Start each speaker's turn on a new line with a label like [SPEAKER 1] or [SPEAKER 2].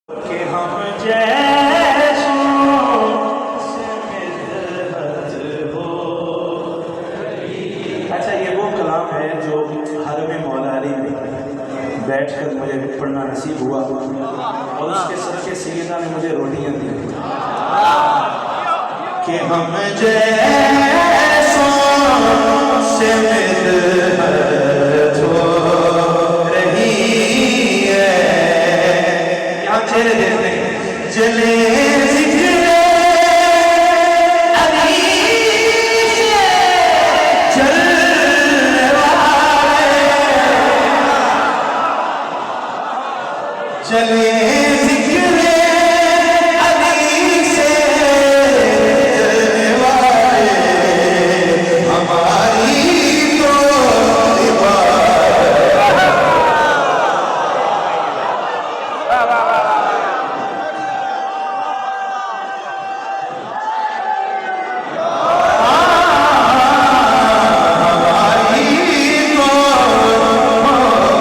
[SPEAKER 1] कि हम जैसों से मिलत हो। अच्छा, ये वो कलाम है जो हरम मौला अली में बैठकर मुझे पढ़ना नसीब हुआ और उसके सदके सैयदा ने मुझे रोटियां दी कि हम जैसों से मिलत हो रही है। यहाँ चेहरे देखते हैं जले